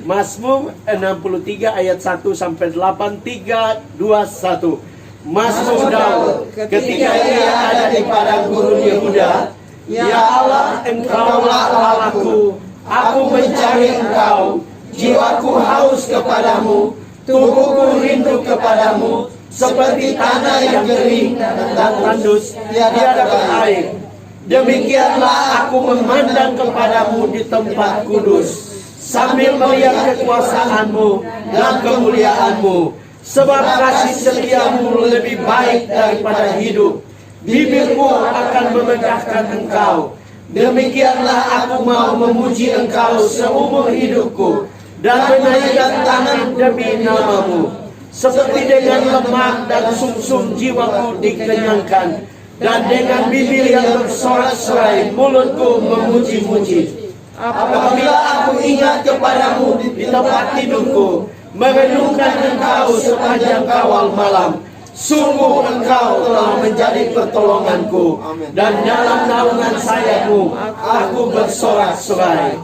Mazmur 63 ayat 1 sampai 8, 3, 2, 1. Mazmur Daud ketika ia ada di padang gurun Yehuda. Ya Allah, Engkaulah Allahku, aku mencari Engkau. Jiwaku haus kepadamu, tubuhku rindu kepadamu, seperti tanah yang kering dan tandus, tiada air. Demikianlah aku memandang kepadamu di tempat kudus, sambil melihat kekuasaanmu dan kemuliaanmu. Sebab kasih setiamu lebih baik daripada hidup. Bibirku akan memegahkan Engkau. Demikianlah aku mau memuji Engkau seumur hidupku, dan menaikkan tangan demi namamu. Seperti dengan lemak dan sumsum jiwaku dikenyangkan, dan dengan bibir yang bersorak-sorai mulutku memuji-muji. Apabila aku ingat kepadamu di tempat tidurku, merenungkan Engkau sepanjang kawal malam, sungguh Engkau telah menjadi pertolonganku, dan dalam naungan sayapmu aku bersorak-sorai.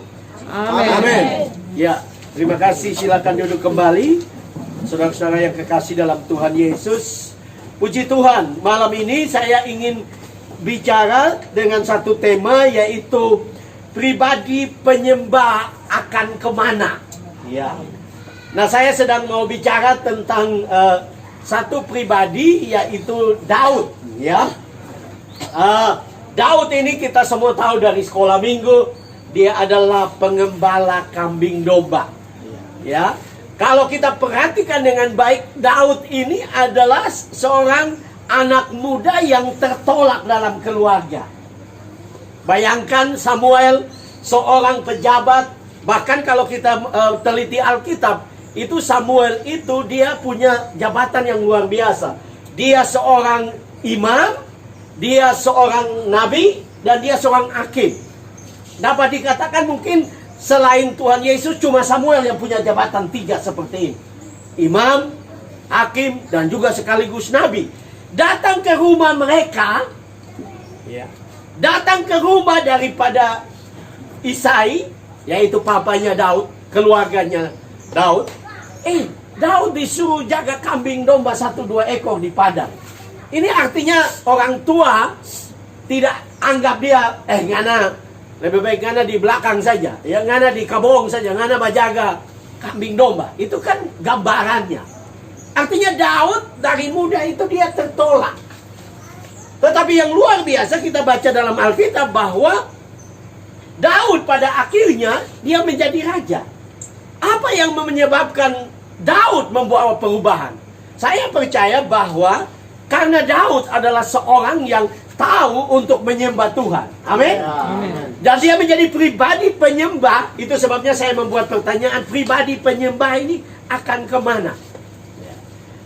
Amin. Ya, terima kasih. Silakan duduk kembali, saudara-saudara yang kekasih dalam Tuhan Yesus. Puji Tuhan, malam ini saya ingin bicara dengan satu tema, yaitu pribadi penyembah akan kemana. Ya. Nah, saya sedang mau bicara tentang satu pribadi, yaitu Daud. Ya, Daud ini kita semua tahu dari sekolah minggu, dia adalah pengembala kambing domba. Ya, kalau kita perhatikan dengan baik, Daud ini adalah seorang anak muda yang tertolak dalam keluarga. Bayangkan Samuel, seorang pejabat. Bahkan kalau kita teliti Alkitab, itu Samuel itu dia punya jabatan yang luar biasa. Dia seorang imam, dia seorang nabi, dan dia seorang hakim. Dapat dikatakan mungkin selain Tuhan Yesus cuma Samuel yang punya jabatan 3 seperti ini. Imam, hakim, dan juga sekaligus nabi. Datang ke rumah mereka, datang ke rumah daripada Isai, yaitu papanya Daud, keluarganya Daud. Daud disuruh jaga kambing domba 1-2 ekor di padang. Ini artinya orang tua tidak anggap dia, ngana, lebih baik ngana di belakang saja, ya ngana di kabong saja, ngana bajaga kambing domba. Itu kan gambarannya. Artinya Daud dari muda itu dia tertolak. Tetapi yang luar biasa kita baca dalam Alkitab bahwa Daud pada akhirnya dia menjadi raja. Apa yang menyebabkan Daud membawa perubahan? Saya percaya bahwa karena Daud adalah seorang yang tahu untuk menyembah Tuhan. Amin. Dan dia menjadi pribadi penyembah. Itu sebabnya saya membuat pertanyaan, pribadi penyembah ini akan kemana?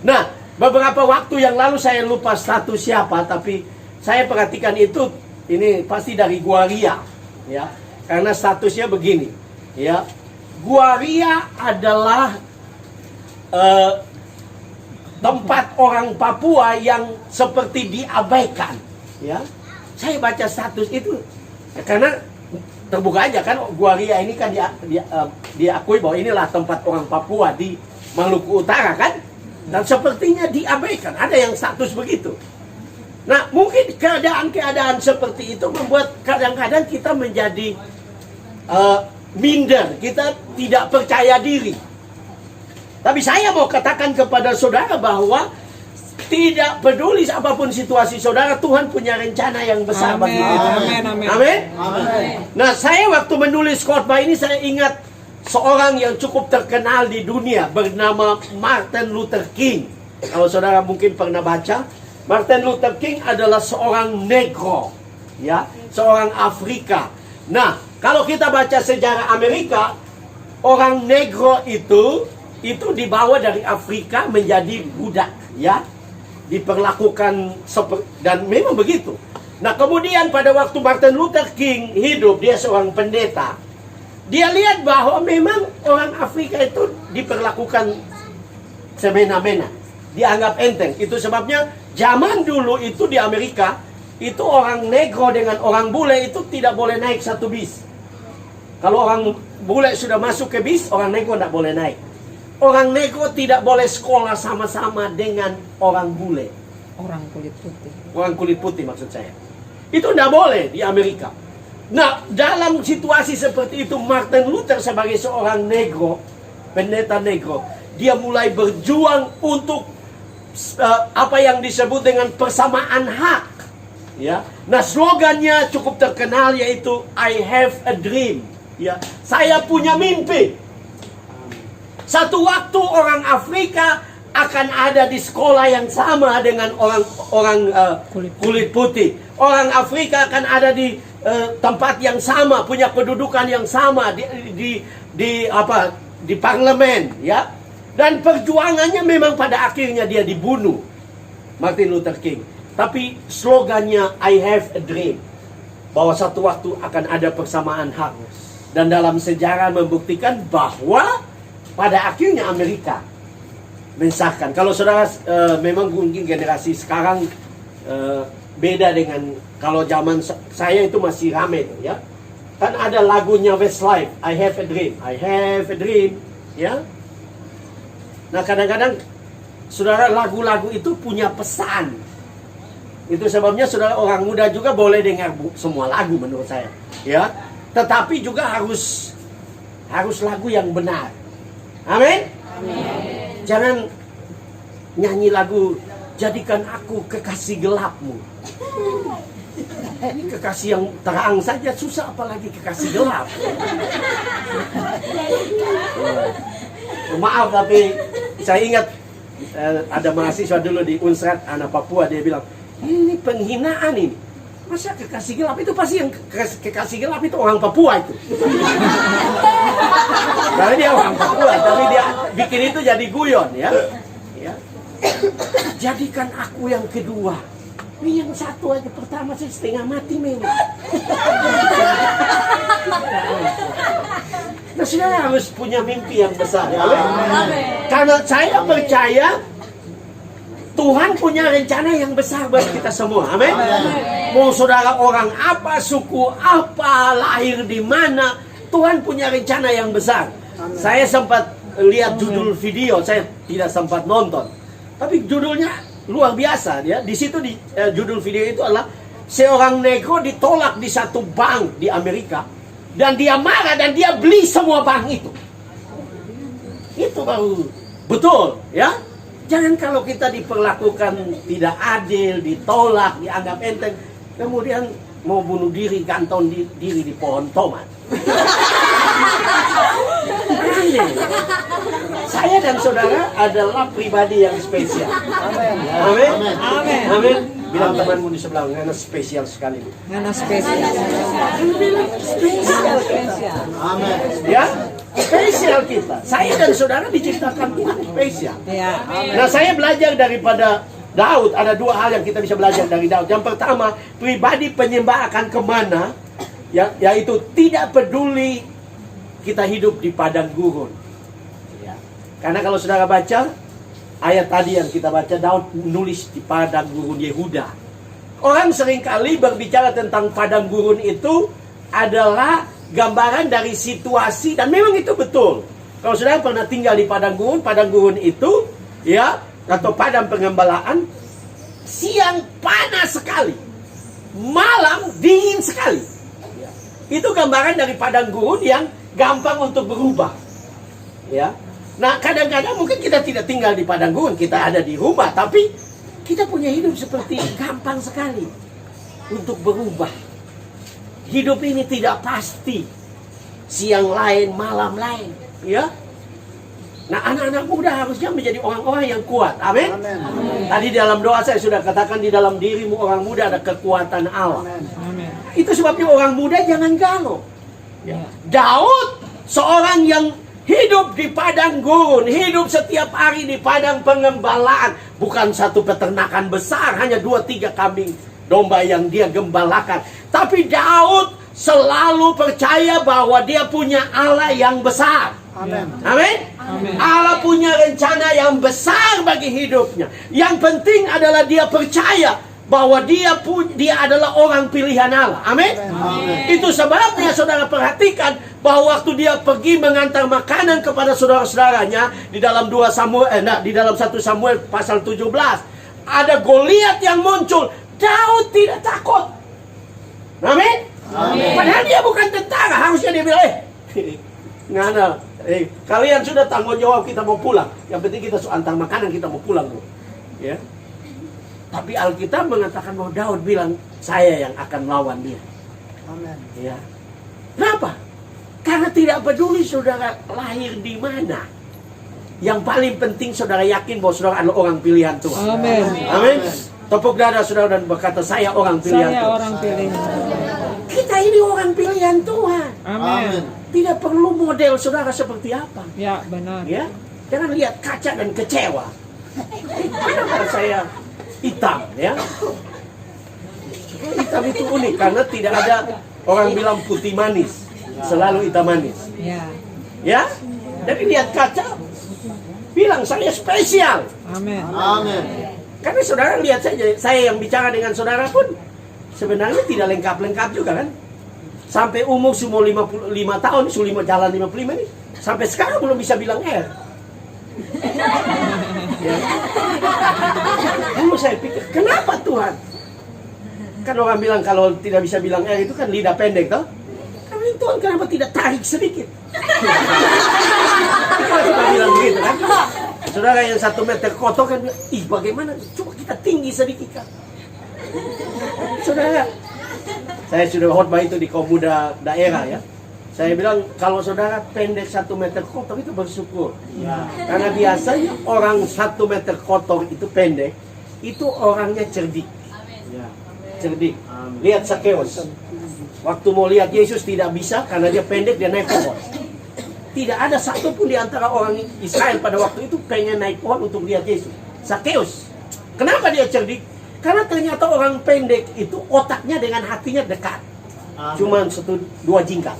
Nah, beberapa waktu yang lalu saya lupa status siapa, tapi saya perhatikan itu, ini pasti dari Guaria, ya. Karena statusnya begini, ya. Guaria adalah tempat orang Papua yang seperti diabaikan, ya. Saya baca status itu, ya, karena terbuka aja kan, Guaria ini kan diakui bahwa inilah tempat orang Papua di Maluku Utara kan, dan sepertinya diabaikan. Ada yang status begitu. Nah, mungkin keadaan-keadaan seperti itu membuat kadang-kadang kita menjadi minder, kita tidak percaya diri. Tapi saya mau katakan kepada saudara bahwa tidak peduli apapun situasi saudara, Tuhan punya rencana yang besar bagi kita. Amin. Nah, saya waktu menulis khotbah ini saya ingat seorang yang cukup terkenal di dunia bernama Martin Luther King. Kalau saudara mungkin pernah baca, Martin Luther King adalah seorang negro, ya, seorang Afrika. Nah, kalau kita baca sejarah Amerika, orang negro itu dibawa dari Afrika menjadi budak, ya, diperlakukan dan memang begitu. Nah, kemudian pada waktu Martin Luther King hidup, dia seorang pendeta. Dia lihat bahwa memang orang Afrika itu diperlakukan semena-mena, dianggap enteng. Itu sebabnya zaman dulu itu di Amerika, itu orang negro dengan orang bule itu tidak boleh naik satu bis. Kalau orang bule sudah masuk ke bis, orang nego tidak boleh naik. Orang nego tidak boleh sekolah sama-sama dengan orang bule. Orang kulit putih. Orang kulit putih maksud saya. Itu tidak boleh di Amerika. Nah, dalam situasi seperti itu, Martin Luther sebagai seorang negro, pendeta negro, dia mulai berjuang untuk apa yang disebut dengan persamaan hak. Ya, nah slogannya cukup terkenal yaitu I have a dream. Ya, saya punya mimpi. Satu waktu orang Afrika akan ada di sekolah yang sama dengan orang kulit putih. Orang Afrika akan ada di tempat yang sama, punya kedudukan yang sama di parlemen, ya. Dan perjuangannya memang pada akhirnya dia dibunuh, Martin Luther King. Tapi slogannya I have a dream, bahwa satu waktu akan ada persamaan hak. Dan dalam sejarah membuktikan bahwa pada akhirnya Amerika mensahkan. Kalau saudara memang mungkin generasi sekarang beda dengan kalau zaman saya itu masih rame tuh, ya. Kan ada lagunya Westlife, I have a dream, I have a dream, ya. Nah kadang-kadang saudara lagu-lagu itu punya pesan. Itu sebabnya saudara orang muda juga boleh dengar semua lagu menurut saya, ya. Tetapi juga harus lagu yang benar. Amin. Jangan nyanyi lagu jadikan aku kekasih gelapmu. Ini kekasih yang terang saja susah, apalagi kekasih gelap. Maaf tapi saya ingat ada mahasiswa dulu di Unsrat anak Papua, dia bilang ini penghinaan ini. Masa kekasih gelap itu pasti yang kekasih gelap itu orang Papua itu. Karena dia orang Papua, tapi dia bikin itu jadi guyon, ya. Jadikan aku yang kedua. Ini yang satu aja pertama saya setengah mati memang. Nah, saudara harus punya mimpi yang besar. Karena saya percaya Tuhan punya rencana yang besar buat kita semua. Amin. Mau saudara orang apa, suku apa, lahir di mana, Tuhan punya rencana yang besar. Amen. Saya sempat lihat judul video, saya tidak sempat nonton. Tapi judulnya luar biasa, ya. Di situ judul video itu adalah seorang negro ditolak di satu bank di Amerika dan dia marah dan dia beli semua bank itu. Itu baru betul, ya. Jangan kalau kita diperlakukan tidak adil, ditolak, dianggap enteng, kemudian mau bunuh diri, gantung diri di pohon tomat. Aneh. Saya dan saudara adalah pribadi yang spesial. Amin. Amin. Amin. Amin. Bilang temanmu di sebelah, ngana spesial sekali. Ngana spesial. Spesial. Amin. Ya. Spesial kita. Saya dan saudara diciptakan Tuhan spesial. Ya. Nah, saya belajar daripada Daud. Ada dua hal yang kita bisa belajar dari Daud. Yang pertama, pribadi penyembah akan kemana, yaitu tidak peduli kita hidup di padang gurun. Ya. Karena kalau saudara baca ayat tadi yang kita baca, Daud menulis di padang gurun Yehuda. Orang seringkali berbicara tentang padang gurun itu adalah gambaran dari situasi, dan memang itu betul. Kalau saudara pernah tinggal di padang gurun itu, ya, atau padang pengembalaan, siang panas sekali, malam dingin sekali. Ya. Itu gambaran dari padang gurun yang gampang untuk berubah. Ya. Nah, kadang-kadang mungkin kita tidak tinggal di padang gurun, kita ada di rumah, tapi kita punya hidup seperti gampang sekali untuk berubah. Hidup ini tidak pasti. Siang lain, malam lain, ya. Nah, anak-anak muda harusnya menjadi orang-orang yang kuat. Amin. Tadi dalam doa saya sudah katakan, di dalam dirimu orang muda ada kekuatan Allah. Amin. Itu sebabnya orang muda jangan galau. Ya. Daud seorang yang hidup di padang gurun, hidup setiap hari di padang pengembalaan, bukan satu peternakan besar, hanya 2-3 kambing domba yang dia gembalakan. Tapi Daud selalu percaya bahwa dia punya Allah yang besar. Amin. Amin. Allah punya rencana yang besar bagi hidupnya. Yang penting adalah dia percaya bahwa dia adalah orang pilihan Allah. Amin. Itu sebabnya saudara perhatikan bahwa waktu dia pergi mengantar makanan kepada saudara-saudaranya di dalam 1 Samuel pasal 17, ada Goliat yang muncul. Daud tidak takut. Amin. Padahal dia bukan tentara, harusnya dia bilang, ngana, kalian sudah tanggung jawab, kita mau pulang. Yang penting kita antar makanan, kita mau pulang. Ya. Tapi Alkitab mengatakan bahwa Daud bilang, saya yang akan lawan dia. Amin. Ya. Kenapa? Karena tidak peduli saudara lahir di mana. Yang paling penting saudara yakin bahwa saudara adalah orang pilihan Tuhan. Amin. Amin. Tepuk dada saudara dan berkata, saya orang pilihan Saya Tuhan. orang pilihan. Kita ini orang pilihan Tuhan. Amin. Tidak perlu model saudara seperti apa. Ya, benar. Ya, jangan lihat kaca dan kecewa. Kenapa saya hitam, ya? Hitam itu unik karena tidak ada orang bilang putih manis, selalu hitam manis. Ya. Ya, jadi lihat kaca, bilang saya spesial. Amin. Amin. Karena saudara lihat saja, saya yang bicara dengan saudara pun sebenarnya tidak lengkap-lengkap juga kan. Sampai umur semua 55 tahun, sudah jalan 55 nih. Sampai sekarang belum bisa bilang R. Ya. Lalu saya pikir, kenapa Tuhan? Kan orang bilang kalau tidak bisa bilang R itu kan lidah pendek toh. Karena Tuhan kenapa tidak tarik sedikit? Kalau kita bilang begitu kan. Saudara yang 1 meter kotor kan bilang, ih bagaimana? Coba kita tinggi sedikit kan. Saudara, saya sudah khotbah itu di kaum muda daerah ya. Saya bilang kalau saudara pendek 1 meter kotor itu bersyukur. Ya. Karena biasanya orang 1 meter kotor itu pendek, itu orangnya cerdik. Ya. Cerdik. Lihat Sakeus. Waktu mau lihat Yesus tidak bisa karena dia pendek, dia naik pohon. Tidak ada satupun di antara orang Israel pada waktu itu pengen naik pohon untuk lihat Yesus. Sakeus. Kenapa dia cerdik? Karena ternyata orang pendek itu otaknya dengan hatinya dekat. Cuman 1-2 jingkat.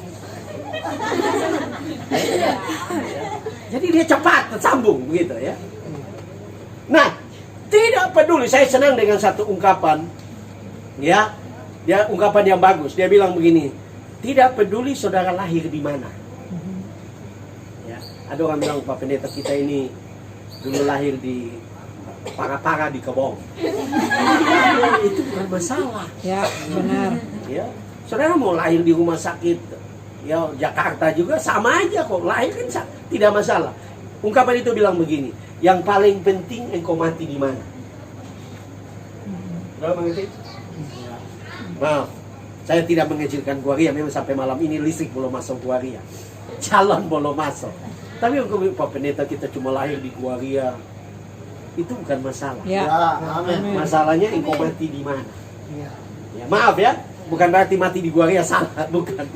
Jadi dia cepat tersambung begitu ya. Nah, tidak peduli, saya senang dengan satu ungkapan. Ya. Dia ungkapan yang bagus. Dia bilang begini, tidak peduli saudara lahir di mana. Ya, ada orang bilang Pak Pendeta kita ini dulu lahir di para-para di Kebong. Itu bukan masalah. Ya, benar. Ya, saudara mau lahir di rumah sakit ya Jakarta juga sama aja kok, lahir kan tidak masalah. Ungkapan itu bilang begini, yang paling penting engkau mati di mana. Saudara mengerti? Maaf, saya tidak mengecilkan Guaria, memang sampai malam ini listrik belum masuk Guaria, calon belum masuk. Tapi Pak Pendeta kita cuma lahir di Guaria, itu bukan masalah. Ya. Amin. Masalahnya engkau mati di mana. Ya. Ya, maaf ya, bukan berarti mati di Guaria salah, bukan.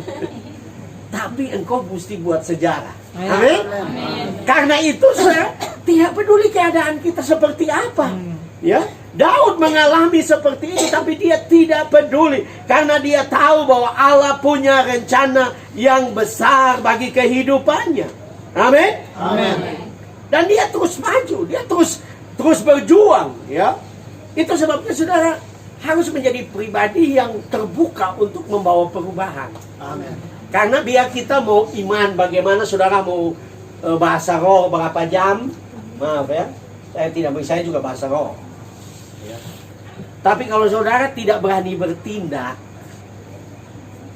Tapi engkau mesti buat sejarah. Amin. Karena itu saudara, tidak peduli keadaan kita seperti apa. Ya, Daud mengalami seperti itu, tapi dia tidak peduli karena dia tahu bahwa Allah punya rencana yang besar bagi kehidupannya. Amin. Amin. Dan dia terus maju, dia terus berjuang, ya. Itu sebabnya saudara harus menjadi pribadi yang terbuka untuk membawa perubahan. Amin. Karena biar kita mau iman, bagaimana saudara mau bahasa roh berapa jam? Maaf ya, saya juga bahasa roh. Ya. Tapi kalau saudara tidak berani bertindak,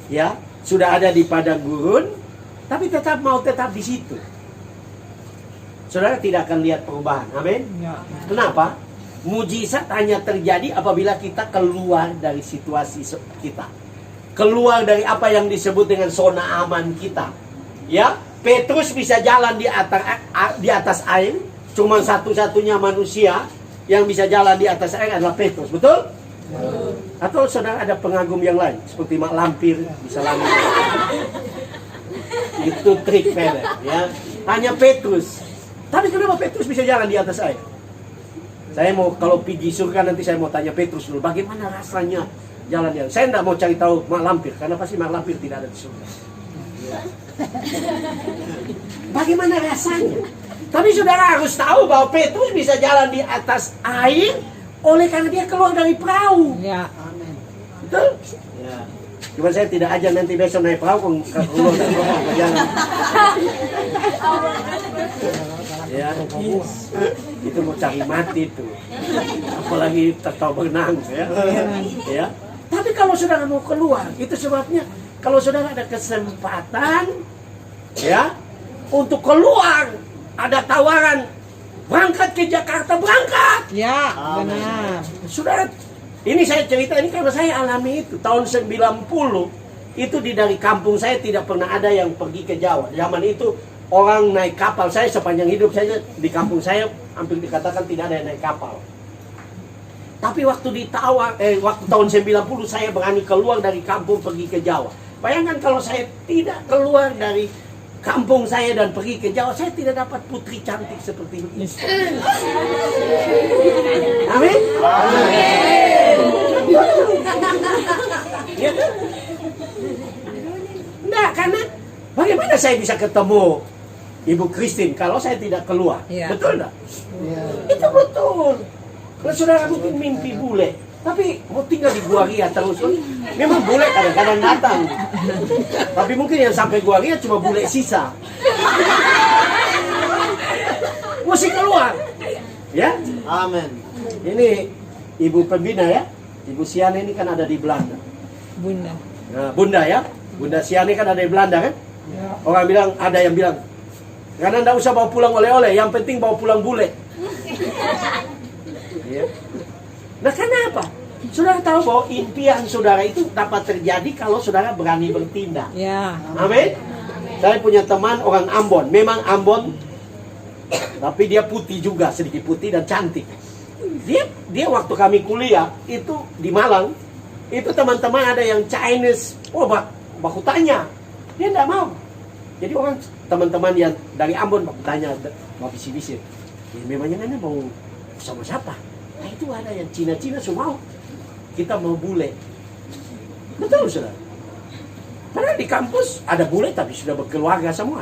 ya sudah ada di padang gurun, tapi tetap di situ, saudara tidak akan lihat perubahan. Amin. Ya. Kenapa? Mujizat hanya terjadi apabila kita keluar dari situasi kita. Keluar dari apa yang disebut dengan zona aman kita. Ya, Petrus bisa jalan di atas air. Cuma satu-satunya manusia yang bisa jalan di atas air adalah Petrus, betul? Atau saudara ada pengagum yang lain seperti Mak Lampir bisa lari. Itu trik pelet, ya. Hanya Petrus. Tapi kenapa Petrus bisa jalan di atas air? Saya mau kalau pergi surga nanti saya mau tanya Petrus dulu, bagaimana rasanya jalan dia. Saya tidak mau cari tahu Mak Lampir, karena pasti Mak Lampir tidak ada di surga. Bagaimana rasanya? Tapi saudara harus tahu bahwa Petrus bisa jalan di atas air oleh karena dia keluar dari perahu. Ya. Amin. Betul? Ya. Cuma saya tidak aja nanti besok naik perahu keluar dari perahu ke jalan. Ya, itu mau cari mati tuh. Apalagi tahu berenang ya. Ya. Tapi kalau saudara mau keluar, itu sebabnya kalau saudara ada kesempatan ya untuk keluar, ada tawaran berangkat ke Jakarta, berangkat. Ya, benar. Saudara, ini saya cerita ini karena saya alami itu tahun 90 itu dari kampung saya tidak pernah ada yang pergi ke Jawa. Zaman itu orang naik kapal, saya sepanjang hidup saya di kampung saya hampir dikatakan tidak ada yang naik kapal. Tapi waktu waktu tahun 90 saya berani keluar dari kampung pergi ke Jawa. Bayangkan kalau saya tidak keluar dari kampung saya dan pergi ke Jawa, saya tidak dapat putri cantik seperti ini. Amin. Ya. Enggak, karena bagaimana saya bisa ketemu Ibu Christine kalau saya tidak keluar? Ya. Betul enggak? Ya. Itu betul. Kalau saudara mungkin mimpi bule, tapi mau tinggal di Gua Ria terus. Memang bule kadang-kadang datang. Tapi mungkin yang sampai Gua Ria cuma bule sisa. Mesti keluar. Ya? Amin. Ini Ibu pembina ya. Ibu Siane ini kan ada di Belanda. Bunda. Nah, Bunda ya. Bunda Siane kan ada di Belanda kan? Orang bilang, ada yang bilang, karena enggak usah bawa pulang oleh-oleh, yang penting bawa pulang bule. Ya. Nah, kenapa? Saudara tahu bahwa impian saudara itu dapat terjadi kalau saudara berani bertindak. Ya. Amin. Saya punya teman orang Ambon. Memang Ambon, tapi dia putih juga, sedikit putih dan cantik. Dia waktu kami kuliah itu di Malang, itu teman-teman ada yang Chinese. Oh, baku tanya, dia tidak mau. Jadi orang teman-teman yang dari Ambon baku tanya, mau bisi-bisi. Ya, memangnya Nana mau sama siapa? Nah, itu ada yang Cina-Cina semua. Kita mau bule. Betul, saudara. Karena di kampus ada bule tapi sudah berkeluarga semua.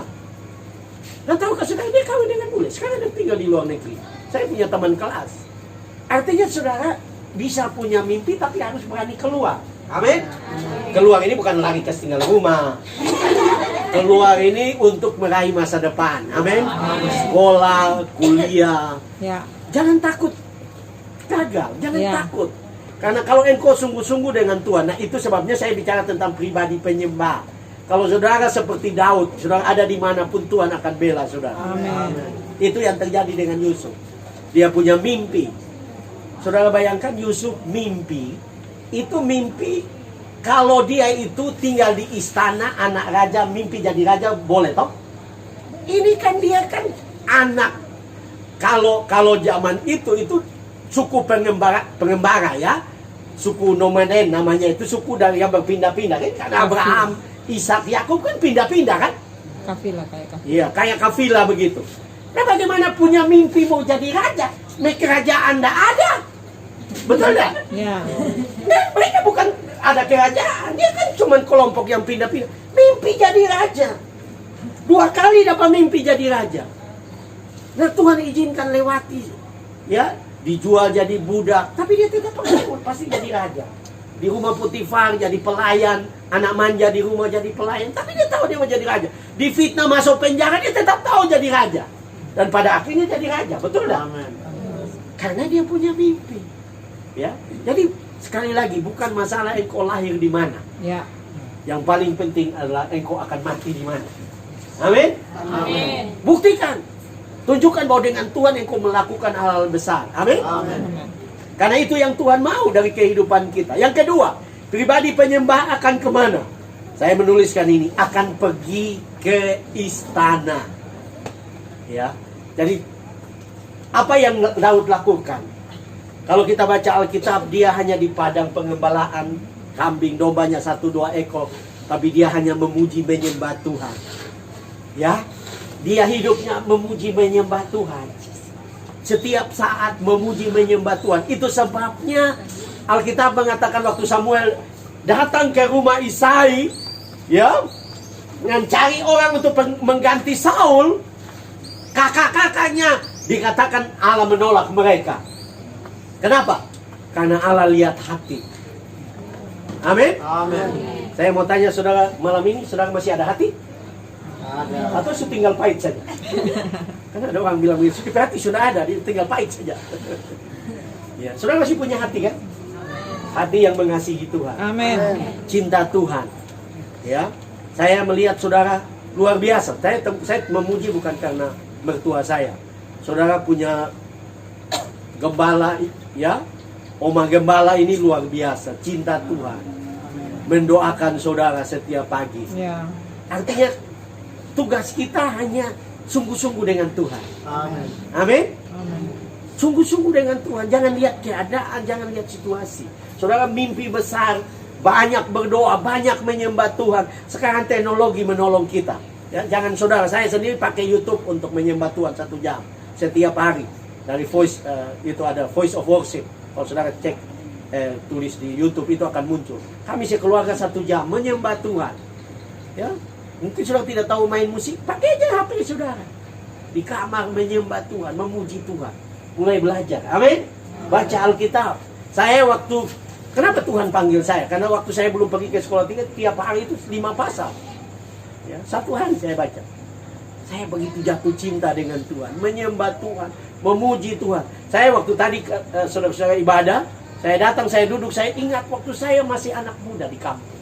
Dan tahukah saudara, dia kawin dengan bule. Sekarang dia tinggal di luar negeri. Saya punya teman kelas. Artinya saudara bisa punya mimpi tapi harus berani keluar. Amin. Keluar ini bukan lari ke tinggal rumah. Keluar ini untuk meraih masa depan. Amin. Sekolah, kuliah. Ya. Jangan takut gagal, jangan Ya. takut. Karena kalau engkau sungguh-sungguh dengan Tuhan, nah itu sebabnya saya bicara tentang pribadi penyembah. Kalau saudara seperti Daud, saudara ada dimanapun Tuhan akan bela saudara. Amin. Itu yang terjadi dengan Yusuf. Dia punya mimpi. Saudara bayangkan Yusuf mimpi. Itu mimpi kalau dia itu tinggal di istana anak raja, mimpi jadi raja boleh toh? Ini kan dia kan anak. Kalau zaman itu suku pengembara ya, suku nomaden namanya, itu suku dari yang berpindah-pindah kan, karena Abraham, Ishak, Yakub kan pindah-pindah kan? Kafilah kayak kafilah. Iya, kayak kafilah begitu. Nah, bagaimana punya mimpi mau jadi raja? Kerajaan tidak ada, betul tidak? Ya. Nah, mereka bukan ada kerajaan, dia kan cuma kelompok yang pindah-pindah. Mimpi jadi raja, 2 kali dapat mimpi jadi raja. Nah, Tuhan izinkan lewati, ya, dijual jadi budak, tapi dia tetap pasti jadi raja. Di rumah Potifar jadi pelayan, anak manja di rumah jadi pelayan, tapi dia tahu dia mau jadi raja. Difitnah masuk penjara, dia tetap tahu jadi raja. Dan pada akhirnya jadi raja, betul tak? Amin. Karena dia punya mimpi. Ya, jadi sekali lagi bukan masalah engkau lahir di mana. Ya. Yang paling penting adalah engkau akan mati di mana. Amin. Amin. Buktikan. Tunjukkan bahwa dengan Tuhan engkau melakukan hal-hal besar. Amin. Amin. Karena itu yang Tuhan mau dari kehidupan kita. Yang kedua, pribadi penyembah akan kemana? Saya menuliskan ini, akan pergi ke istana. Ya, jadi apa yang Daud lakukan? Kalau kita baca Alkitab, dia hanya di padang pengembalaan, kambing dombanya 1-2 ekor, tapi dia hanya memuji menyembah Tuhan. Ya, dia hidupnya memuji menyembah Tuhan. Setiap saat memuji menyembah Tuhan. Itu sebabnya Alkitab mengatakan waktu Samuel datang ke rumah Isai, ya, mencari orang untuk mengganti Saul, kakak-kakaknya dikatakan Allah menolak mereka. Kenapa? Karena Allah lihat hati. Amin. Amin. Saya mau tanya saudara, malam ini saudara masih ada hati? Ada. Atau tinggal pahit saja? Karena ada orang bilang begitu, hati sudah ada, dia tinggal pahit saja. Ya, saudara masih punya hati kan? Hati yang mengasihi Tuhan, Amin. cinta Tuhan. Ya, saya melihat saudara luar biasa. Saya memuji bukan karena mertua saya. Saudara punya gembala, ya, Oma Gembala ini luar biasa, cinta Tuhan, mendoakan saudara setiap pagi. Ya. Artinya tugas kita hanya sungguh-sungguh dengan Tuhan. Amin. Amin. Amin. Sungguh-sungguh dengan Tuhan. Jangan lihat keadaan, jangan lihat situasi. Saudara mimpi besar, banyak berdoa, banyak menyembah Tuhan. Sekarang teknologi menolong kita. Ya, jangan saudara, saya sendiri pakai YouTube untuk menyembah Tuhan 1 jam setiap hari. Dari voice, itu ada Voice of Worship. Kalau saudara cek, tulis di YouTube itu akan muncul. Kami sekeluarga 1 jam menyembah Tuhan. Ya, mungkin saudara tidak tahu main musik, pakai aja HP saudara. Di kamar menyembah Tuhan, memuji Tuhan. Mulai belajar, amin. Baca Alkitab. Saya kenapa Tuhan panggil saya? Karena waktu saya belum pergi ke sekolah tinggi, tiap hari itu 5 pasal. Ya, 1 hari saya baca. Saya begitu jatuh cinta dengan Tuhan, menyembah Tuhan, memuji Tuhan. Saya waktu tadi saudara-saudara ibadah, saya datang, saya duduk, saya ingat waktu saya masih anak muda di kampung.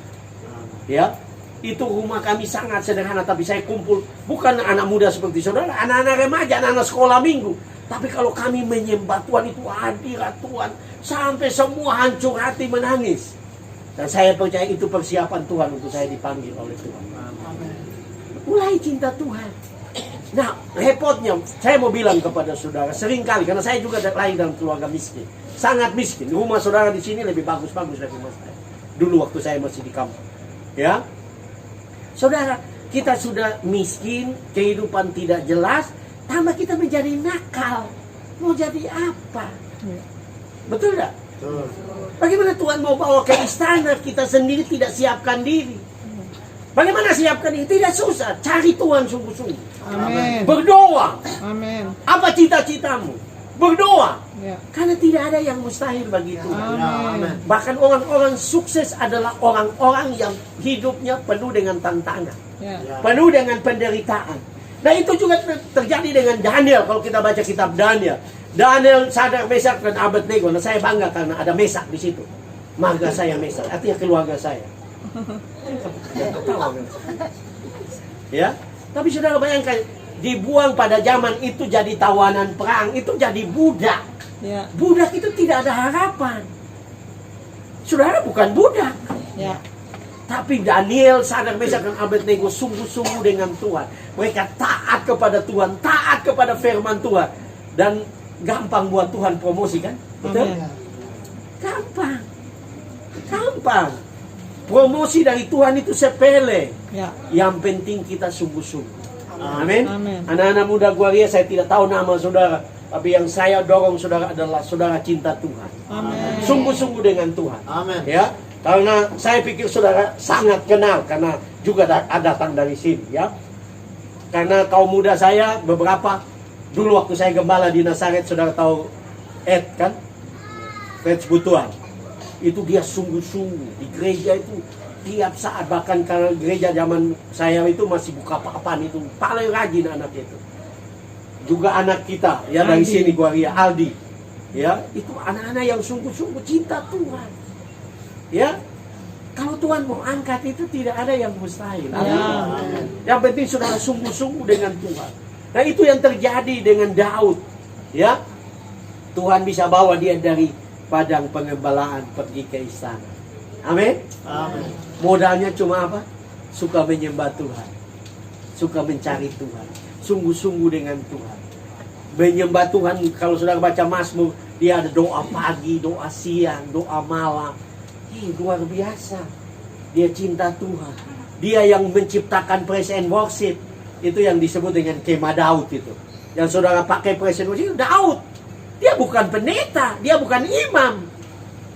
Ya, itu rumah kami sangat sederhana, tapi saya kumpul bukan anak muda seperti saudara, anak-anak remaja, anak-anak sekolah minggu. Tapi kalau kami menyembah Tuhan, itu hadirat Tuhan sampai semua hancur hati menangis. Dan saya percaya itu persiapan Tuhan untuk saya dipanggil oleh Tuhan. Mulai cinta Tuhan. Nah, repotnya, saya mau bilang kepada saudara, seringkali, karena saya juga lahir dalam keluarga miskin, sangat miskin. Rumah saudara di sini lebih bagus-bagus dari rumah saya. Dulu waktu saya masih di kampung. Ya, saudara, kita sudah miskin, kehidupan tidak jelas, tambah kita menjadi nakal. Mau jadi apa? Betul tidak? Betul. Bagaimana Tuhan mau bawa ke istana, kita sendiri tidak siapkan diri? Bagaimana siapkan diri? Tidak susah, cari Tuhan sungguh-sungguh. Amin. Berdoa. Amin. Apa cita-citamu? Berdoa. Ya. Karena tidak ada yang mustahil bagi Tuhan. Amin. Bahkan orang-orang sukses adalah orang-orang yang hidupnya penuh dengan tantangan, Ya. penuh dengan penderitaan. Nah, itu juga terjadi dengan Daniel. Kalau kita baca kitab Daniel, Daniel, Sadrak, Mesak, dan Abednego. Nah, saya bangga karena ada Mesak di situ. Marga saya Mesak, artinya keluarga saya. Ya, tapi saudara bayangkan, dibuang pada zaman itu jadi tawanan perang, itu jadi budak. Ya. Budak itu tidak ada harapan. Saudara bukan budak. Ya. Tapi Daniel, Sadrak, Mesak, dan Abednego sungguh-sungguh dengan Tuhan. Mereka taat kepada Tuhan, taat kepada firman Tuhan. Dan gampang buat Tuhan promosi kan? Betul? Amin. Gampang. Gampang. Promosi dari Tuhan itu sepele. Ya. Yang penting kita sungguh-sungguh. Amin. Amin. Anak-anak muda Guaria, saya tidak tahu nama saudara, tapi yang saya dorong saudara adalah saudara cinta Tuhan. Amin. Sungguh-sungguh dengan Tuhan. Amin. Ya, karena saya pikir saudara sangat kenal karena juga datang dari sini, ya. Karena kaum muda saya beberapa dulu waktu saya gembala di Nazaret, saudara tahu Ed kan? Ed Butuan. Itu dia sungguh-sungguh di gereja itu tiap saat, bahkan karena gereja zaman saya itu masih buka papan itu paling rajin anak itu. Juga anak kita ya dari Aldi. sini Guaria, Aldi. Ya, itu anak-anak yang sungguh-sungguh cinta Tuhan. Ya. Kalau Tuhan mau angkat itu tidak ada yang mustahil. Amin. Yang penting saudara sungguh-sungguh dengan Tuhan. Nah, itu yang terjadi dengan Daud. Ya. Tuhan bisa bawa dia dari padang pengembalaan pergi ke istana. Amin. Amin. Modalnya cuma apa? Suka menyembah Tuhan, suka mencari Tuhan, sungguh-sungguh dengan Tuhan. Menyembah Tuhan, kalau saudara baca Mazmur, dia ada doa pagi, doa siang, doa malam. Luar biasa. Dia cinta Tuhan. Dia yang menciptakan praise and worship. Itu yang disebut dengan kemah Daud itu. Yang saudara pakai praise and worship, Daud. Dia bukan pendeta, dia bukan imam,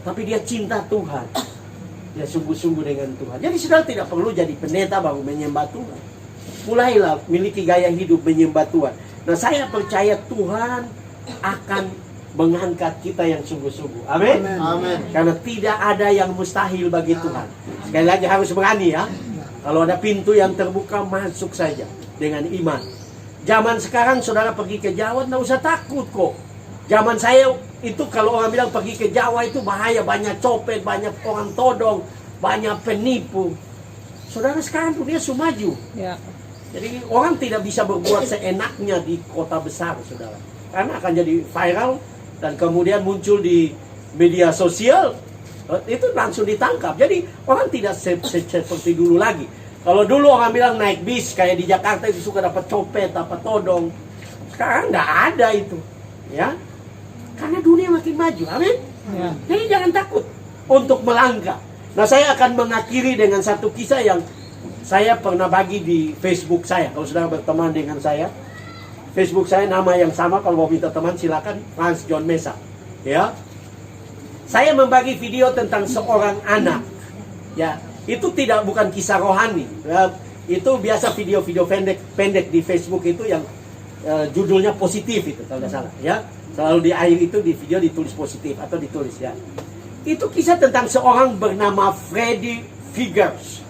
tapi dia cinta Tuhan. Dia sungguh-sungguh dengan Tuhan. Jadi saudara tidak perlu jadi pendeta baru menyembah Tuhan. Mulailah miliki gaya hidup menyembah Tuhan. Nah, saya percaya Tuhan akan mengangkat kita yang sungguh-sungguh. Amin. Amin. Karena tidak ada yang mustahil bagi Tuhan. Sekali lagi harus berani ya. Kalau ada pintu yang terbuka, masuk saja dengan iman. Zaman sekarang saudara pergi ke Jawa, nggak usah takut kok. Zaman saya itu kalau orang bilang pergi ke Jawa itu bahaya, banyak copet, banyak orang todong, banyak penipu. Saudara sekarang dunia sudah maju. Ya. Jadi orang tidak bisa berbuat seenaknya di kota besar, saudara. Karena akan jadi viral dan kemudian muncul di media sosial, itu langsung ditangkap. Jadi orang tidak seperti dulu lagi. Kalau dulu orang bilang naik bis kayak di Jakarta itu suka dapat copet, dapat todong. Sekarang nggak ada itu, ya. Karena dunia makin maju, amin. Ya. Jadi jangan takut untuk melangkah. Nah, saya akan mengakhiri dengan satu kisah yang saya pernah bagi di Facebook saya. Kalau sudah berteman dengan saya, Facebook saya nama yang sama. Kalau mau minta teman silakan, Franz John Mesa. Ya, saya membagi video tentang seorang anak. Ya, itu bukan kisah rohani. Ya, itu biasa video-video pendek di Facebook itu yang judulnya positif itu kalau tidak salah. Ya, selalu di akhir itu di video ditulis positif atau ditulis ya. Itu kisah tentang seorang bernama Freddy Figures.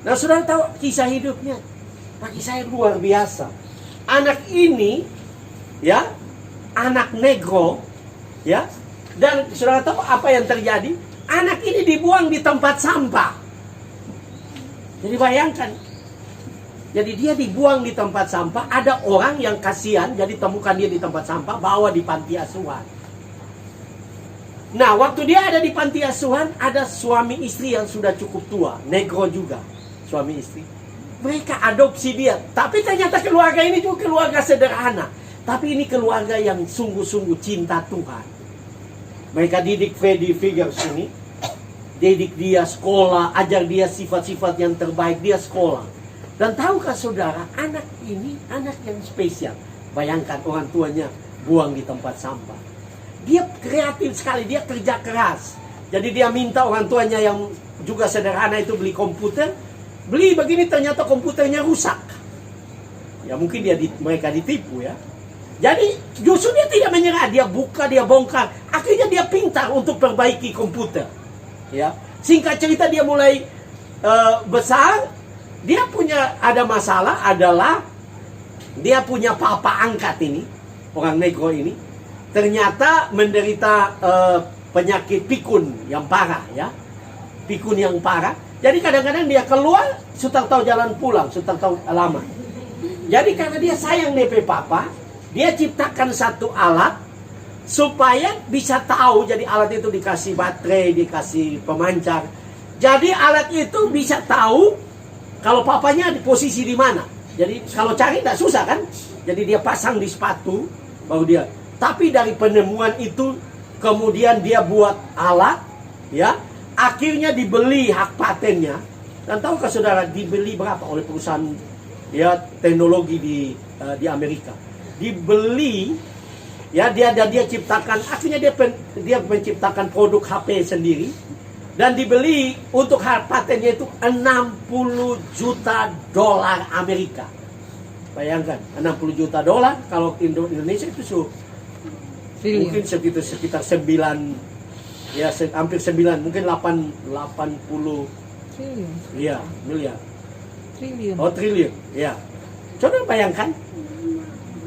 Nah, saudara tahu kisah hidupnya? Bagi saya luar biasa. Anak ini, ya, anak negro, ya, dan saudara tahu apa yang terjadi? Anak ini dibuang di tempat sampah. Jadi bayangkan, jadi dia dibuang di tempat sampah. Ada orang yang kasihan, jadi temukan dia di tempat sampah, bawa di panti asuhan. Nah, waktu dia ada di panti asuhan, ada suami istri yang sudah cukup tua, negro juga, suami istri. Mereka adopsi dia. Tapi ternyata keluarga ini juga keluarga sederhana. Tapi ini keluarga yang sungguh-sungguh cinta Tuhan. Mereka didik Freddy Figures ini. Didik dia sekolah, ajar dia sifat-sifat yang terbaik, dia sekolah. Dan tahukah saudara, anak ini anak yang spesial. Bayangkan orang tuanya buang di tempat sampah. Dia kreatif sekali, dia kerja keras. Jadi dia minta orang tuanya yang juga sederhana itu beli komputer. Beli begini ternyata komputernya rusak. Ya mungkin mereka ditipu ya. Jadi justru dia tidak menyerah, dia buka, dia bongkar. Akhirnya dia pintar untuk perbaiki komputer. Ya, singkat cerita dia mulai besar. Dia punya ada masalah adalah dia punya papa angkat ini, orang negro ini. Ternyata menderita penyakit pikun yang parah ya. Pikun yang parah. Jadi kadang-kadang dia keluar, sudah tahu jalan pulang, sudah tahu alamat. Jadi karena dia sayang nepe papa, dia ciptakan satu alat supaya bisa tahu. Jadi alat itu dikasih baterai, dikasih pemancar. Jadi alat itu bisa tahu kalau papanya di posisi di mana. Jadi kalau cari tidak susah kan? Jadi dia pasang di sepatu, baru dia. Tapi dari penemuan itu kemudian dia buat alat, ya. Akhirnya dibeli hak patennya. Dan tahukah saudara dibeli berapa oleh perusahaan ya teknologi di Amerika? Dibeli ya dia ciptakan, akhirnya dia menciptakan produk HP sendiri dan dibeli untuk hak patennya itu $60 juta Amerika. Bayangkan 60 juta dolar kalau Indonesia itu mungkin sekitar 9 ya hampir 9, mungkin 80 Triliun. ya miliar. Triliun. Oh triliun, ya. Coba bayangkan,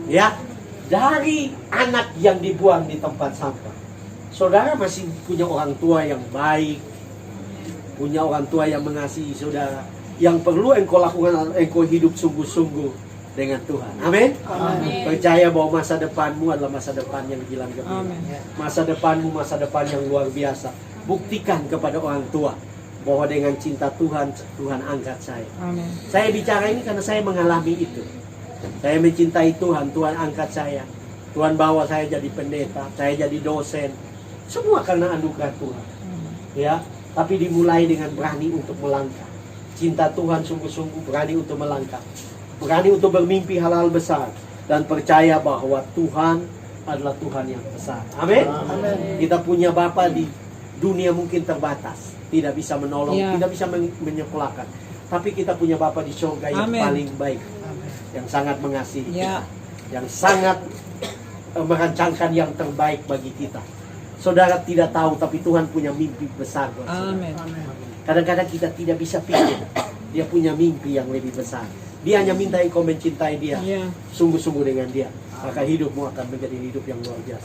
ya dari anak yang dibuang di tempat sampah, saudara masih punya orang tua yang baik, punya orang tua yang mengasihi saudara. Yang perlu engkau lakukan, engkau hidup sungguh-sungguh dengan Tuhan. Amin. Percaya bahwa masa depanmu adalah masa depan yang gilang gemilang. Masa depanmu masa depan yang luar biasa. Buktikan kepada orang tua bahwa dengan cinta Tuhan, Tuhan angkat saya. Amin. Saya bicara ini karena saya mengalami itu. Saya mencintai Tuhan, Tuhan angkat saya. Tuhan bawa saya jadi pendeta, saya jadi dosen. Semua karena anugerah Tuhan. Ya, tapi dimulai dengan berani untuk melangkah. Cinta Tuhan sungguh-sungguh, berani untuk melangkah. Berani untuk bermimpi hal-hal besar dan percaya bahwa Tuhan adalah Tuhan yang besar. Amin. Kita punya Bapa di dunia mungkin terbatas, tidak bisa menolong, tidak bisa menyekolahkan. Tapi kita punya Bapa di surga yang paling baik, yang sangat mengasihi kita, yang sangat merancangkan yang terbaik bagi kita. Saudara tidak tahu, tapi Tuhan punya mimpi besar buat saudara. Amin. Kadang-kadang kita tidak bisa pikir, dia punya mimpi yang lebih besar. Dia hanya minta engkau mencintai dia, Ya. sungguh-sungguh dengan dia. Maka hidupmu akan menjadi hidup yang luar biasa.